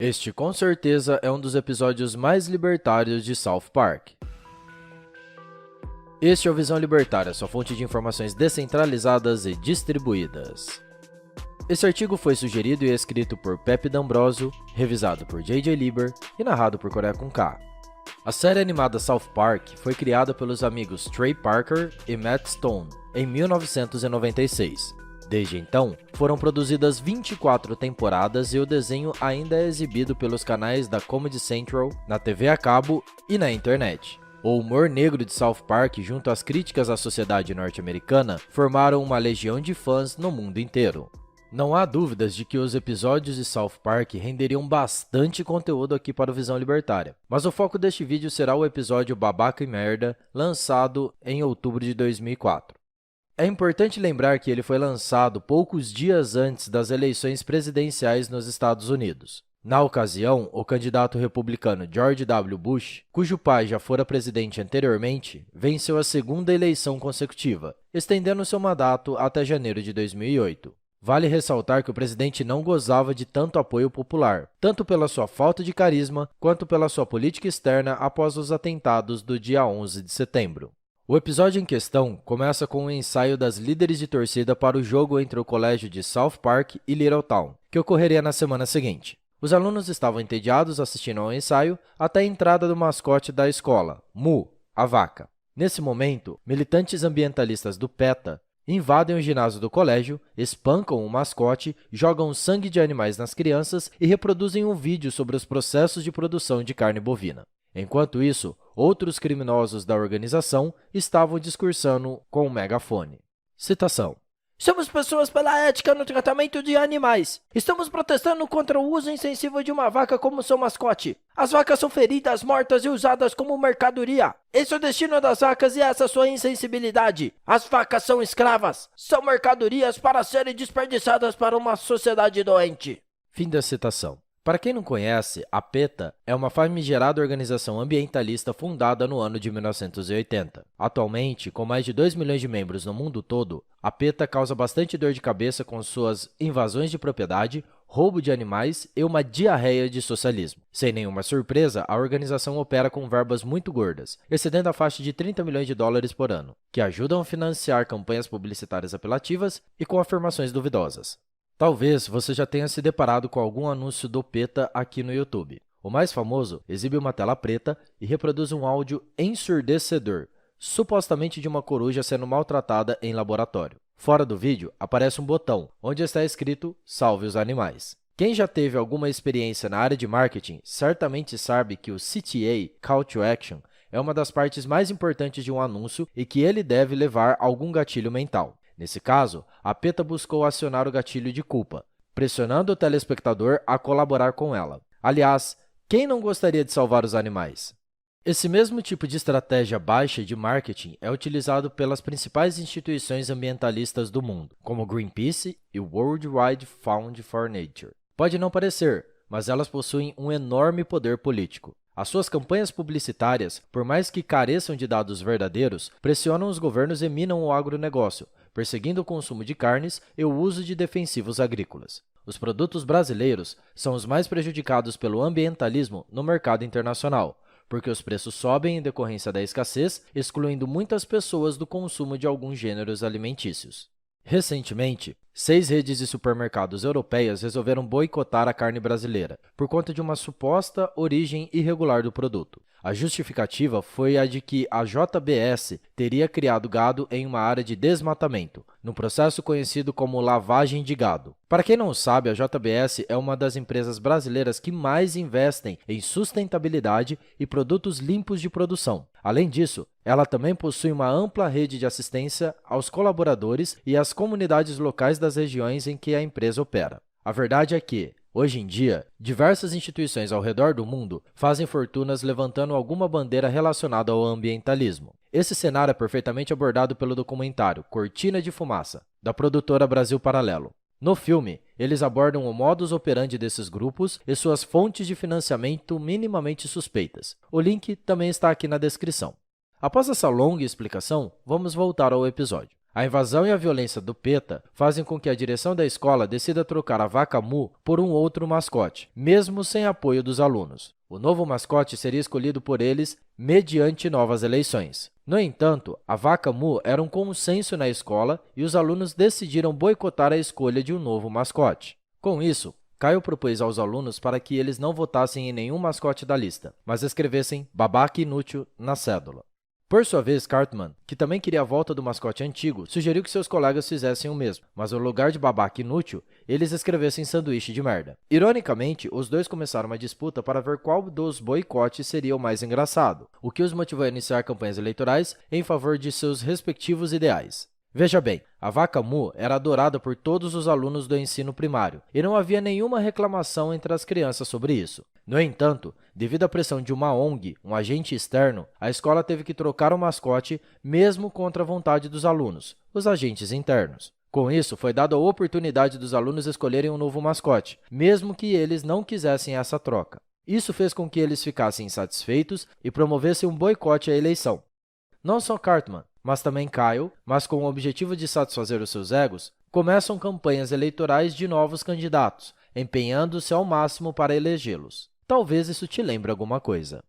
Este, com certeza, é um dos episódios mais libertários de South Park. Este é o Visão Libertária, sua fonte de informações descentralizadas e distribuídas. Esse artigo foi sugerido e escrito por Pepe D'Ambrosio, revisado por J.J. Lieber e narrado por Coreia com K. A série animada South Park foi criada pelos amigos Trey Parker e Matt Stone em 1996. Desde então, foram produzidas 24 temporadas e o desenho ainda é exibido pelos canais da Comedy Central, na TV a cabo e na internet. O humor negro de South Park, junto às críticas à sociedade norte-americana, formaram uma legião de fãs no mundo inteiro. Não há dúvidas de que os episódios de South Park renderiam bastante conteúdo aqui para o Visão Libertária, mas o foco deste vídeo será o episódio Babaca e Merda, lançado em outubro de 2004. É importante lembrar que ele foi lançado poucos dias antes das eleições presidenciais nos Estados Unidos. Na ocasião, o candidato republicano George W. Bush, cujo pai já fora presidente anteriormente, venceu a segunda eleição consecutiva, estendendo seu mandato até janeiro de 2008. Vale ressaltar que o presidente não gozava de tanto apoio popular, tanto pela sua falta de carisma, quanto pela sua política externa após os atentados do dia 11 de setembro. O episódio em questão começa com um ensaio das líderes de torcida para o jogo entre o colégio de South Park e Littletown, que ocorreria na semana seguinte. Os alunos estavam entediados assistindo ao ensaio até a entrada do mascote da escola, Mu, a vaca. Nesse momento, militantes ambientalistas do PETA invadem o ginásio do colégio, espancam o mascote, jogam sangue de animais nas crianças e reproduzem um vídeo sobre os processos de produção de carne bovina. Enquanto isso, outros criminosos da organização estavam discursando com um megafone. Citação: "Somos pessoas pela ética no tratamento de animais. Estamos protestando contra o uso insensível de uma vaca como seu mascote. As vacas são feridas, mortas e usadas como mercadoria. Esse é o destino das vacas e essa sua insensibilidade. As vacas são escravas. São mercadorias para serem desperdiçadas para uma sociedade doente." Fim da citação. Para quem não conhece, a PETA é uma famigerada organização ambientalista fundada no ano de 1980. Atualmente, com mais de 2 milhões de membros no mundo todo, a PETA causa bastante dor de cabeça com suas invasões de propriedade, roubo de animais e uma diarreia de socialismo. Sem nenhuma surpresa, a organização opera com verbas muito gordas, excedendo a faixa de 30 milhões de dólares por ano, que ajudam a financiar campanhas publicitárias apelativas e com afirmações duvidosas. Talvez você já tenha se deparado com algum anúncio do PETA aqui no YouTube. O mais famoso exibe uma tela preta e reproduz um áudio ensurdecedor, supostamente de uma coruja sendo maltratada em laboratório. Fora do vídeo, aparece um botão, onde está escrito "Salve os animais". Quem já teve alguma experiência na área de marketing, certamente sabe que o CTA, Call to Action, é uma das partes mais importantes de um anúncio e que ele deve levar algum gatilho mental. Nesse caso, a PETA buscou acionar o gatilho de culpa, pressionando o telespectador a colaborar com ela. Aliás, quem não gostaria de salvar os animais? Esse mesmo tipo de estratégia baixa de marketing é utilizado pelas principais instituições ambientalistas do mundo, como Greenpeace e World Wide Fund for Nature. Pode não parecer, mas elas possuem um enorme poder político. As suas campanhas publicitárias, por mais que careçam de dados verdadeiros, pressionam os governos e minam o agronegócio, perseguindo o consumo de carnes e o uso de defensivos agrícolas. Os produtos brasileiros são os mais prejudicados pelo ambientalismo no mercado internacional, porque os preços sobem em decorrência da escassez, excluindo muitas pessoas do consumo de alguns gêneros alimentícios. Recentemente, 6 redes de supermercados europeias resolveram boicotar a carne brasileira, por conta de uma suposta origem irregular do produto. A justificativa foi a de que a JBS teria criado gado em uma área de desmatamento, no processo conhecido como lavagem de gado. Para quem não sabe, a JBS é uma das empresas brasileiras que mais investem em sustentabilidade e produtos limpos de produção. Além disso, ela também possui uma ampla rede de assistência aos colaboradores e às comunidades locais das regiões em que a empresa opera. A verdade é que, hoje em dia, diversas instituições ao redor do mundo fazem fortunas levantando alguma bandeira relacionada ao ambientalismo. Esse cenário é perfeitamente abordado pelo documentário Cortina de Fumaça, da produtora Brasil Paralelo. No filme, eles abordam o modus operandi desses grupos e suas fontes de financiamento minimamente suspeitas. O link também está aqui na descrição. Após essa longa explicação, vamos voltar ao episódio. A invasão e a violência do PETA fazem com que a direção da escola decida trocar a vaca Mu por um outro mascote, mesmo sem apoio dos alunos. O novo mascote seria escolhido por eles mediante novas eleições. No entanto, a vaca Mu era um consenso na escola e os alunos decidiram boicotar a escolha de um novo mascote. Com isso, Caio propôs aos alunos para que eles não votassem em nenhum mascote da lista, mas escrevessem babaca inútil na cédula. Por sua vez, Cartman, que também queria a volta do mascote antigo, sugeriu que seus colegas fizessem o mesmo, mas no lugar de babaca inútil, eles escrevessem sanduíche de merda. Ironicamente, os dois começaram uma disputa para ver qual dos boicotes seria o mais engraçado, o que os motivou a iniciar campanhas eleitorais em favor de seus respectivos ideais. Veja bem, a vaca Mu era adorada por todos os alunos do ensino primário e não havia nenhuma reclamação entre as crianças sobre isso. No entanto, devido à pressão de uma ONG, um agente externo, a escola teve que trocar o mascote mesmo contra a vontade dos alunos, os agentes internos. Com isso, foi dada a oportunidade dos alunos escolherem um novo mascote, mesmo que eles não quisessem essa troca. Isso fez com que eles ficassem insatisfeitos e promovessem um boicote à eleição. Não só Cartman, mas também Kyle, mas com o objetivo de satisfazer os seus egos, começam campanhas eleitorais de novos candidatos, empenhando-se ao máximo para elegê-los. Talvez isso te lembre alguma coisa.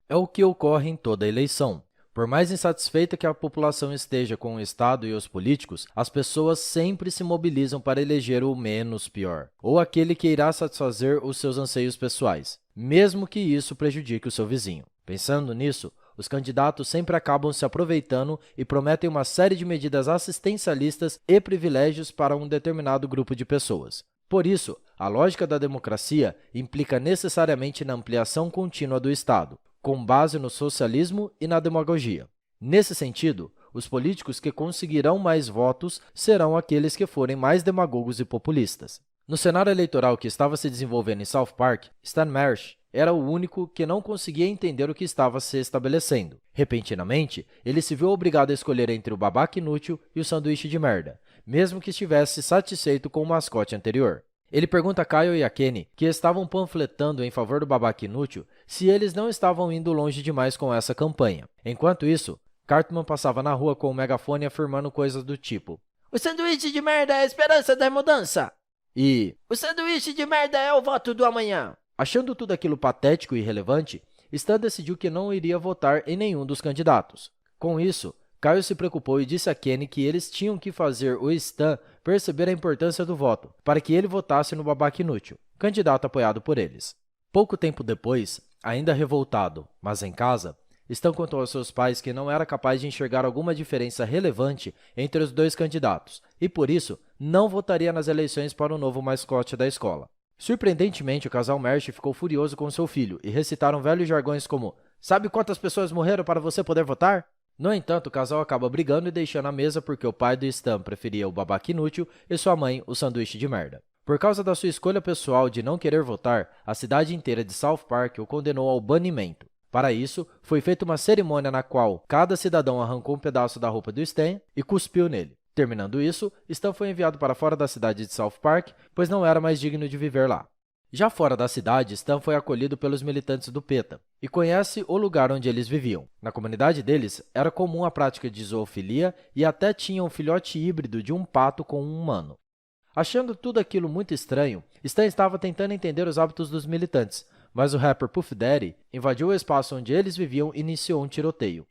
É o que ocorre em toda eleição. Por mais insatisfeita que a população esteja com o Estado e os políticos, as pessoas sempre se mobilizam para eleger o menos pior, ou aquele que irá satisfazer os seus anseios pessoais, mesmo que isso prejudique o seu vizinho. Pensando nisso, os candidatos sempre acabam se aproveitando e prometem uma série de medidas assistencialistas e privilégios para um determinado grupo de pessoas. Por isso, a lógica da democracia implica necessariamente na ampliação contínua do Estado, com base no socialismo e na demagogia. Nesse sentido, os políticos que conseguirão mais votos serão aqueles que forem mais demagogos e populistas. No cenário eleitoral que estava se desenvolvendo em South Park, Stan Marsh era o único que não conseguia entender o que estava se estabelecendo. Repentinamente, ele se viu obrigado a escolher entre o babaca inútil e o sanduíche de merda, mesmo que estivesse satisfeito com o mascote anterior. Ele pergunta a Kyle e a Kenny, que estavam panfletando em favor do babaca inútil, se eles não estavam indo longe demais com essa campanha. Enquanto isso, Cartman passava na rua com o megafone afirmando coisas do tipo: "O sanduíche de merda é a esperança da mudança!" E "O sanduíche de merda é o voto do amanhã!" Achando tudo aquilo patético e irrelevante, Stan decidiu que não iria votar em nenhum dos candidatos. Com isso, Kyle se preocupou e disse a Kenny que eles tinham que fazer o Stan perceber a importância do voto, para que ele votasse no babaca inútil, candidato apoiado por eles. Pouco tempo depois, ainda revoltado, mas em casa, Stan contou aos seus pais que não era capaz de enxergar alguma diferença relevante entre os dois candidatos e, por isso, não votaria nas eleições para o novo mascote da escola. Surpreendentemente, o casal Marsh ficou furioso com seu filho e recitaram velhos jargões como: "Sabe quantas pessoas morreram para você poder votar?" No entanto, o casal acaba brigando e deixando a mesa porque o pai do Stan preferia o babaca inútil e sua mãe o sanduíche de merda. Por causa da sua escolha pessoal de não querer votar, a cidade inteira de South Park o condenou ao banimento. Para isso, foi feita uma cerimônia na qual cada cidadão arrancou um pedaço da roupa do Stan e cuspiu nele. Terminando isso, Stan foi enviado para fora da cidade de South Park, pois não era mais digno de viver lá. Já fora da cidade, Stan foi acolhido pelos militantes do PETA e conhece o lugar onde eles viviam. Na comunidade deles, era comum a prática de zoofilia e até tinha um filhote híbrido de um pato com um humano. Achando tudo aquilo muito estranho, Stan estava tentando entender os hábitos dos militantes, mas o rapper Puff Daddy invadiu o espaço onde eles viviam e iniciou um tiroteio.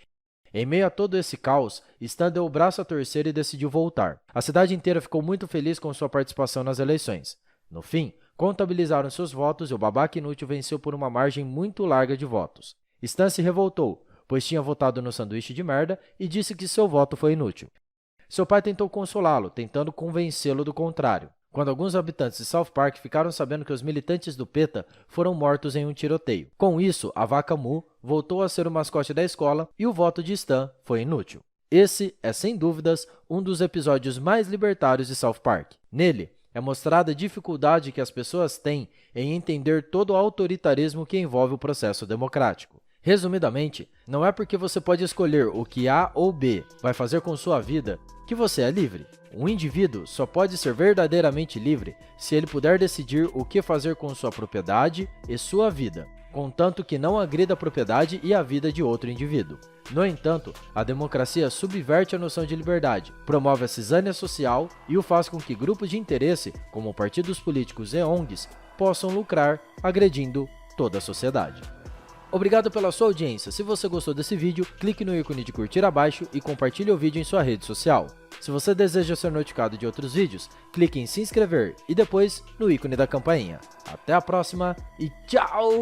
Em meio a todo esse caos, Stan deu o braço a torcer e decidiu voltar. A cidade inteira ficou muito feliz com sua participação nas eleições. No fim, contabilizaram seus votos e o babaca inútil venceu por uma margem muito larga de votos. Stan se revoltou, pois tinha votado no sanduíche de merda e disse que seu voto foi inútil. Seu pai tentou consolá-lo, tentando convencê-lo do contrário. Quando alguns habitantes de South Park ficaram sabendo que os militantes do PETA foram mortos em um tiroteio. Com isso, a vaca Mu voltou a ser o mascote da escola e o voto de Stan foi inútil. Esse é, sem dúvidas, um dos episódios mais libertários de South Park. Nele, é mostrada a dificuldade que as pessoas têm em entender todo o autoritarismo que envolve o processo democrático. Resumidamente, não é porque você pode escolher o que A ou B vai fazer com sua vida que você é livre. Um indivíduo só pode ser verdadeiramente livre se ele puder decidir o que fazer com sua propriedade e sua vida. contanto que não agrida a propriedade e a vida de outro indivíduo. No entanto, a democracia subverte a noção de liberdade, promove a cisânia social e o faz com que grupos de interesse, como partidos políticos e ONGs, possam lucrar, agredindo toda a sociedade. Obrigado pela sua audiência. Se você gostou desse vídeo, clique no ícone de curtir abaixo e compartilhe o vídeo em sua rede social. Se você deseja ser notificado de outros vídeos, clique em se inscrever e depois no ícone da campainha. Até a próxima e tchau!